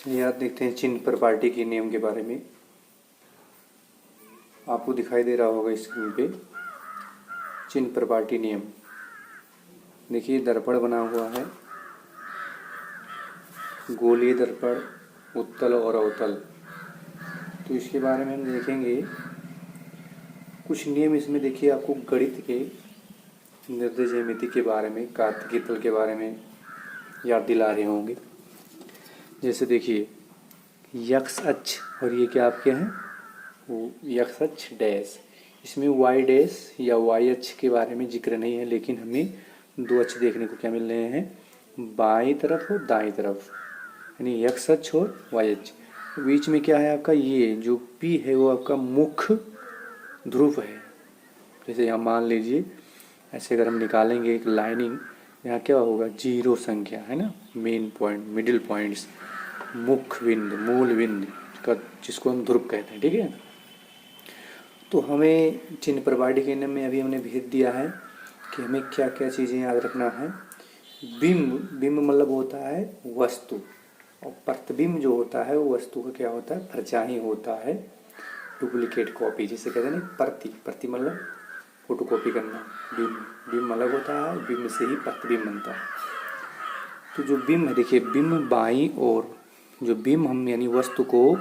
यहाँ देखते हैं चिन्ह प्रपार्टी के नियम के बारे में। आपको दिखाई दे रहा होगा स्क्रीन पे चिन्ह प्रपार्टी नियम। देखिए दर्पण बना हुआ है, गोलीय दर्पण, उत्तल और अवतल। तो इसके बारे में हम देखेंगे कुछ नियम। इसमें देखिए आपको गणित के निर्देश ज्यामिति के बारे में, कार्तिकीय तल के बारे में याद दिला रहे होंगे। जैसे देखिए यक्ष अक्ष और ये क्या आपके हैं, वो यक्ष अक्ष डैश। इसमें वाई डैश या वाई अक्ष के बारे में जिक्र नहीं है, लेकिन हमें दो अक्ष देखने को क्या मिल रहे हैं, बाईं तरफ और दाईं तरफ, यानी यक्ष अक्ष और वाई अक्ष। बीच में क्या है आपका, ये जो पी है वो आपका मुख्य ध्रुव है। जैसे यहाँ मान लीजिए ऐसे अगर हम निकालेंगे एक लाइनिंग, यहाँ क्या होगा, जीरो संख्या है ना, मेन पॉइंट, मिडिल पॉइंट्स, मुख्य बिंदु, मूल बिंदु का, जिसको हम ध्रुव कहते हैं। ठीक है, तो हमें चिन्ह प्रपार्टी के नियम में अभी हमने भेद दिया है कि हमें क्या क्या चीज़ें याद रखना है। बिंब, बिंब मतलब होता है वस्तु, और प्रतिबिंब जो होता है वो वस्तु का क्या होता है, परछाई होता है, डुप्लीकेट कॉपी जिसे कहते हैं ना। प्रति, प्रति मतलब फोटो कॉपी करना। बिंब, बिंब अलग होता है, बिंब से ही प्रतिबिंब बनता है। तो जो बिंब है, देखिए बिंब बाईं ओर, जो बिंब हम यानी वस्तु को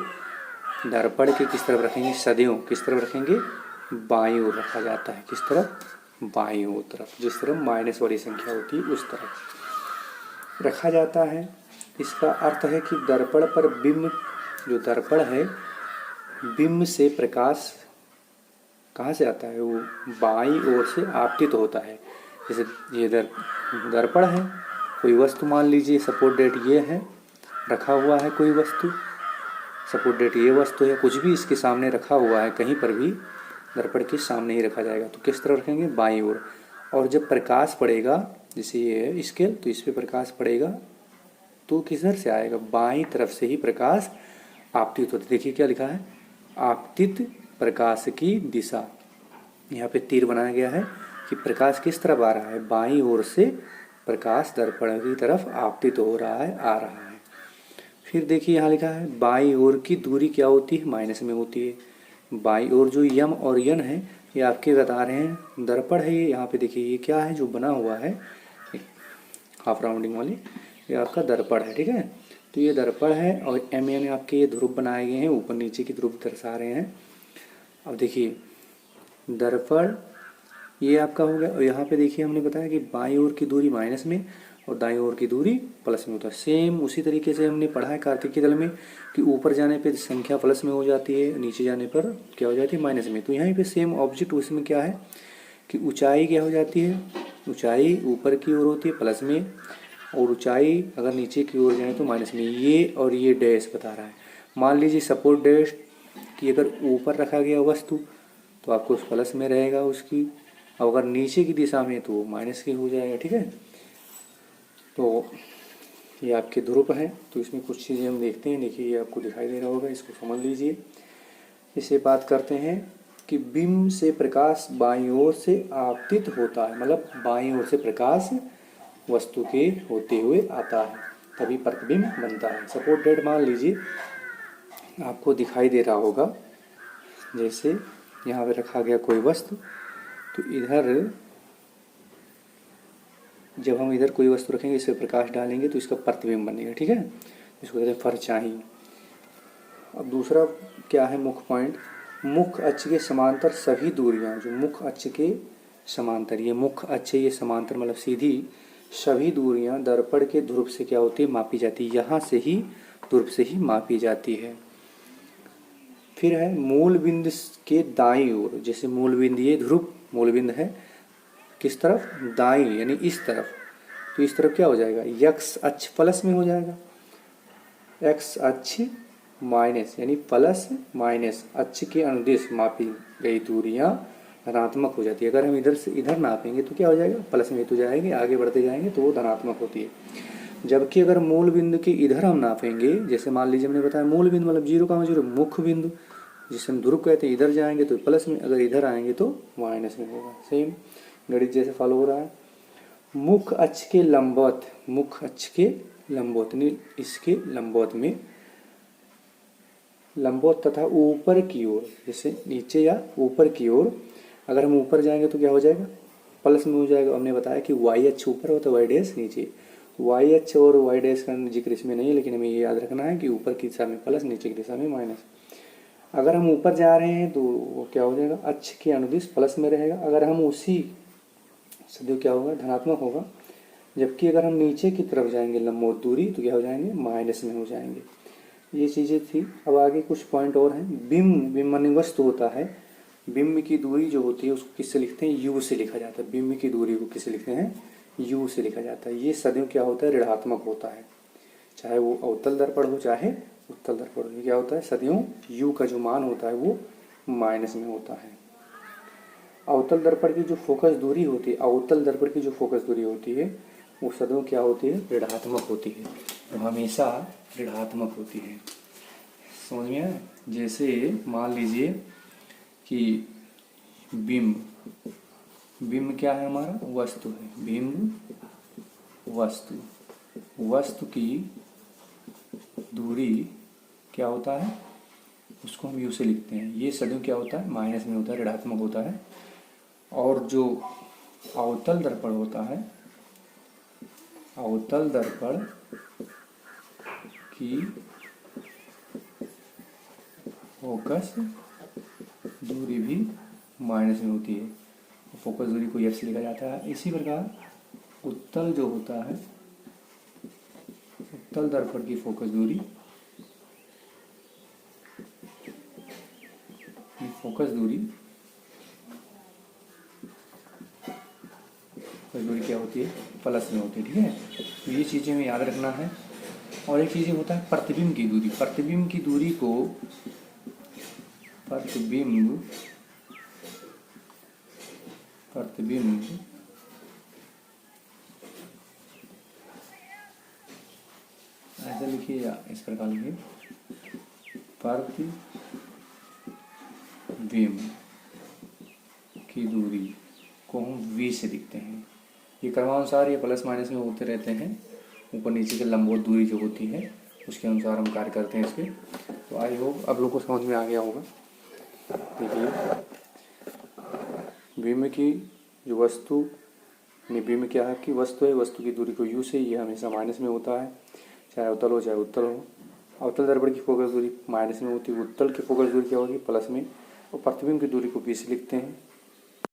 दर्पण के किस तरफ रखेंगे, सदैव किस तरफ रखेंगे, बाईं ओर रखा जाता है। किस तरफ, बाईं ओर तरफ, जिस तरफ माइनस वाली संख्या होती है उस तरफ रखा जाता है। इसका अर्थ है कि दर्पण पर बिंब, जो दर्पण है, बिंब से प्रकाश कहाँ से आता है, वो बाईं ओर से आपतित होता है। जैसे ये दर्पण है, कोई वस्तु मान लीजिए सपोर्ट डेट ये है, रखा हुआ है कोई वस्तु, सपोर्ट डेट ये वस्तु है, कुछ भी इसके सामने रखा हुआ है, कहीं पर भी दर्पण के सामने ही रखा जाएगा। तो किस तरफ रखेंगे, बाईं ओर। और जब प्रकाश पड़ेगा, जैसे ये है स्केल, तो इस पर प्रकाश पड़ेगा तो किधर से आएगा, बाईं तरफ से ही प्रकाश आपतित होता है। देखिए क्या लिखा है, आपतित प्रकाश की दिशा। यहाँ पे तीर बनाया गया है कि प्रकाश किस तरफ आ रहा है, बाईं ओर से प्रकाश दर्पण की तरफ आपतित हो रहा है, आ रहा है। फिर देखिए यहाँ लिखा है बाईं ओर की दूरी क्या होती है, माइनस में होती है। बाईं ओर जो यम और यन है ये आपके बता रहे हैं दर्पण है। ये यहाँ पे देखिए ये क्या है जो बना हुआ है हाफ राउंडिंग वाली, ये आपका दर्पण है। ठीक है, तो ये दर्पण है और एम एन आपके ये ध्रुव बनाए गए हैं, ऊपर नीचे की ध्रुव दर्शा रहे हैं। अब देखिए दर्पण ये आपका हो गया, और यहाँ पे देखिए हमने बताया कि बाईं ओर की दूरी माइनस में और दाईं ओर की दूरी प्लस में होता है। सेम उसी तरीके से हमने पढ़ा है कार्तिकीय तल में कि ऊपर जाने पे संख्या प्लस में हो जाती है, नीचे जाने पर क्या हो जाती है, माइनस में। तो यहाँ पे सेम ऑब्जेक्ट, उसमें क्या है कि ऊंचाई क्या हो जाती है, ऊंचाई ऊपर की ओर होती है प्लस में, और ऊंचाई अगर नीचे की ओर जाए तो माइनस में। ये और ये डैश बता रहा है। मान लीजिए सपोर्ट डैश कि अगर ऊपर रखा गया वस्तु तो आपको प्लस में रहेगा उसकी, और अगर नीचे की दिशा में तो माइनस की हो जाएगा। ठीक है, तो ये आपके ध्रुव है। तो इसमें कुछ चीज़ें हम देखते हैं। देखिए ये आपको दिखाई दे रहा होगा, इसको समझ लीजिए। इसे बात करते हैं कि बिंब से प्रकाश बाईं ओर से आपतित होता है, मतलब बाईं ओर से प्रकाश वस्तु के होते हुए आता है, तभी प्रतिबिंब बनता है। सपोर्ट डेट मान लीजिए आपको दिखाई दे रहा होगा, जैसे यहाँ पे रखा गया कोई वस्तु, तो इधर जब हम इधर कोई वस्तु रखेंगे, इस पर प्रकाश डालेंगे तो इसका प्रतिबिंब बनेगा। ठीक है, इसको कहते हैं परछाई। अब दूसरा क्या है, मुख्य पॉइंट, मुख्य अक्ष के समांतर सभी दूरियां, जो मुख्य अक्ष के समांतर, ये मुख्य अक्ष ये समांतर मतलब सीधी सभी दूरियां दर्पण के ध्रुव से क्या होती है, मापी जाती है। यहाँ से ही ध्रुव से ही मापी जाती है। फिर है मूल बिंदु के दाईं ओर, जैसे मूल बिंदु ये ध्रुव मूल बिंदु है, किस तरफ, दाईं यानी इस तरफ, तो इस तरफ क्या हो जाएगा, यक्स अक्ष प्लस में हो जाएगा, एक्स अक्ष माइनस यानी प्लस माइनस अक्ष के अनुदिश मापी गई दूरियां धनात्मक हो जाती है। अगर हम इधर से इधर नापेंगे तो क्या हो जाएगा, प्लस में तो जाएंगे, आगे बढ़ते जाएंगे तो वो धनात्मक होती है। जबकि अगर मूल बिंदु के इधर हम नापेंगे, जैसे मान लीजिए हमने बताया मूल बिंदु मतलब 0,0 मुख्य बिंदु, जिसे हम ध्रुव कहते हैं, इधर जाएंगे तो प्लस में, अगर इधर आएंगे तो माइनस में होगा। सेम गणित जैसे फॉलो हो रहा है। मुख्य अक्ष के लंबवत, मुख्य अक्ष के लंबवत नहीं, इसके लंबवत में लंबवत तथा ऊपर की ओर, जैसे नीचे या ऊपर की ओर, अगर हम ऊपर जाएंगे तो क्या हो जाएगा, प्लस में हो जाएगा। हमने बताया कि वाई अक्ष ऊपर हो तो वाई डैश नीचे, वाई अक्ष और वाई डैश का जिक्र इसमें नहीं है, लेकिन हमें ये याद रखना है कि ऊपर की दिशा में प्लस, नीचे की दिशा में माइनस। अगर हम ऊपर जा रहे हैं तो वो क्या हो जाएगा, अक्ष के अनुदिश प्लस में रहेगा। अगर हम उसी सदैव क्या होगा, धनात्मक होगा। जबकि अगर हम नीचे की तरफ जाएंगे लंबवत दूरी तो क्या हो जाएंगे, माइनस में हो जाएंगे। ये चीज़ें थी। अब आगे कुछ पॉइंट और हैं। बिंब, बिंब माने वस्तु होता है। बिंब की दूरी जो होती है उसको किससे लिखते हैं, यू से लिखा जाता है। बिंब की दूरी को किससे लिखते हैं, यू से लिखा जाता है। ये सदैव क्या होता है, ऋणात्मक होता है, चाहे वो अवतल दर्पण हो चाहे उत्तल दर्पण हो। ये क्या होता है, सदैव यू का जो मान होता है वो माइनस में होता है। अवतल दर्पण की जो फोकस दूरी होती है, अवतल दर्पण की जो फोकस दूरी होती है वो सदैव क्या होती है, ऋणात्मक होती है, वो हमेशा ऋणात्मक होती है। समझ में आया? जैसे मान लीजिए कि बिंब, बिंब क्या है हमारा, वस्तु है। बिंब वस्तु, वस्तु की दूरी क्या होता है, उसको हम यू से लिखते हैं। ये सदैव क्या होता है, माइनस में होता है, ऋणात्मक होता है। और जो अवतल दर्पण होता है, अवतल दर्पण की फोकस दूरी भी माइनस में होती है। फोकस दूरी को एफ से लिखा जाता है। इसी प्रकार उत्तल जो होता है, उत्तल दर्पण की फोकस दूरी, फोकस दूरी क्या होती है, प्लस में होती है। ठीक है, तो ये चीज़ें हमें याद रखना है। और एक चीज़ होता है प्रतिबिंब की दूरी। प्रतिबिंब की दूरी को, प्रतिबिंब, प्रतिबिंब ऐसे लिखिए या इस प्रकार लिखिए, प्रतिबिंब की दूरी को हम वी से लिखते हैं। ये क्रमानुसार ये प्लस माइनस में होते रहते हैं। ऊपर नीचे के लंबवत दूरी जो होती है उसके अनुसार हम कार्य करते हैं इसके। तो आई होप आप लोग को समझ में आ गया होगा। देखिए, बिंब की जो वस्तु, बिंब क्या है कि वस्तु है, वस्तु की दूरी को यू से, ये हमेशा माइनस में होता है, चाहे अवतल हो चाहे उत्तल हो। अवतल दर्पण की फोकस दूरी माइनस में होती है, उत्तल की फोकस दूरी क्या होगी, प्लस में। और प्रतिबिंब की दूरी को बी से लिखते हैं।